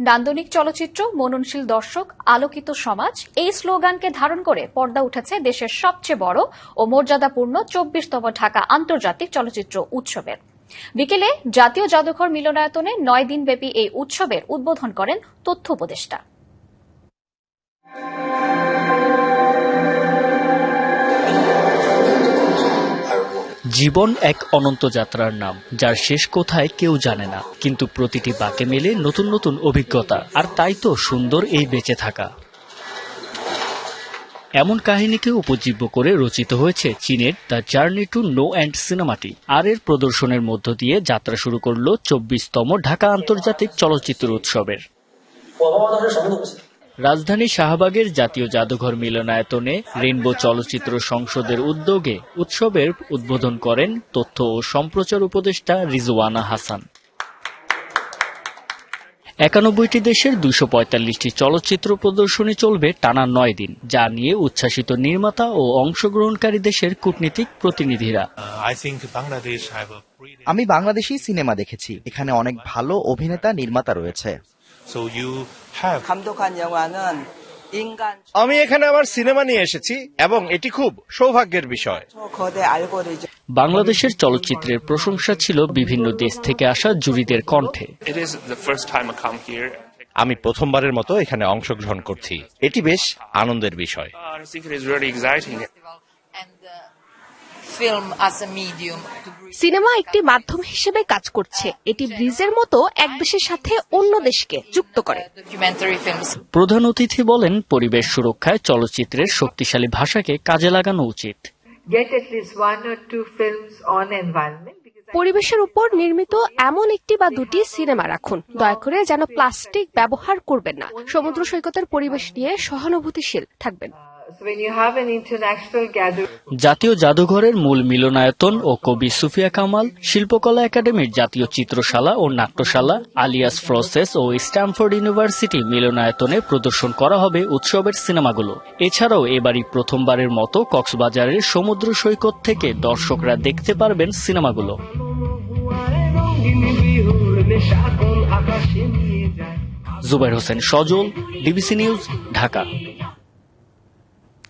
নান্দনিক চলচ্চিত্র, মননশীল দর্শক, আলোকিত সমাজ এই স্লোগানকে ধারণ করে পর্দা উঠেছে দেশের সবচেয়ে বড় ও মর্যাদাপূর্ণ ২৪তম ঢাকা আন্তর্জাতিক চলচ্চিত্র উৎসবের। বিকেলে জাতীয় জাদুঘর মিলনায়তনে ৯ দিনব্যাপী এই উৎসবের উদ্বোধন করেন তথ্য উপদেষ্টা। জীবন এক অনন্ত যাত্রার নাম, যার শেষ কোথায় কেউ জানে না, কিন্তু প্রতিটি বাঁকে মেলে নতুন নতুন অভিজ্ঞতা। আর তাই তো সুন্দর এই বেঁচে থাকা। এমন কাহিনীকে উপজীব্য করে রচিত হয়েছে চীনের the Journey to No End সিনেমাটি। আর এর প্রদর্শনের মধ্য দিয়ে যাত্রা শুরু করল ২৪তম ঢাকা আন্তর্জাতিক চলচ্চিত্র উৎসবের। রাজধানী শাহবাগের জাতীয় জাদুঘর মিলনায়তনে রেইনবো চলচ্চিত্র সংসদের উদ্যোগে উৎসবের উদ্বোধন করেন তথ্য ও সম্প্রচার উপদেষ্টা রিজওয়ানা হাসান। ৯১টি দেশের ২৪৫টি চলচ্চিত্র প্রদর্শনী চলবে টানা ৯ দিন, যা নিয়ে উচ্ছ্বাসিত নির্মাতা ও অংশগ্রহণকারী দেশের কূটনীতিক প্রতিনিধিরা। আমি বাংলাদেশি সিনেমা দেখেছি, এখানে অনেক ভালো অভিনেতা নির্মাতা রয়েছে। আমি এখানে আমার সিনেমা নিয়ে এসেছি এবং এটি খুব সৌভাগ্যের বিষয়। বাংলাদেশের চলচ্চিত্রের প্রশংসা ছিল বিভিন্ন দেশ থেকে আসা জুরিদের কণ্ঠে। আমি প্রথমবারের মতো এখানে অংশগ্রহণ করছি, এটি বেশ আনন্দের বিষয়। সিনেমা একটি মাধ্যম হিসেবে কাজ করছে, এটি ব্রিজের মতো এক দেশের সাথে অন্য দেশকে যুক্ত করে। প্রধান অতিথি বলেন, পরিবেশ সুরক্ষায় চলচ্চিত্রের শক্তিশালী ভাষাকে কাজে লাগানো উচিত। পরিবেশের উপর নির্মিত এমন একটি বা দুটি সিনেমা রাখুন, দয়া করে যেন প্লাস্টিক ব্যবহার করবেন না, সমুদ্র সৈকতের পরিবেশ নিয়ে সহানুভূতিশীল থাকবেন। জাতীয় জাদুঘরের মূল মিলনায়তন ও কবি সুফিয়া কামাল, শিল্পকলা একাডেমির জাতীয় চিত্রশালা ও নাট্যশালা, আলিয়াস প্রসেস ও স্ট্যামফোর্ড ইউনিভার্সিটি মিলনায়তনে প্রদর্শন করা হবে উৎসবের সিনেমাগুলো। এছাড়াও এবারই প্রথমবারের মতো কক্সবাজারের সমুদ্র সৈকত থেকে দর্শকরা দেখতে পারবেন সিনেমাগুলো। জুবাইর হোসেন সজল, ডিবিসি নিউজ, ঢাকা।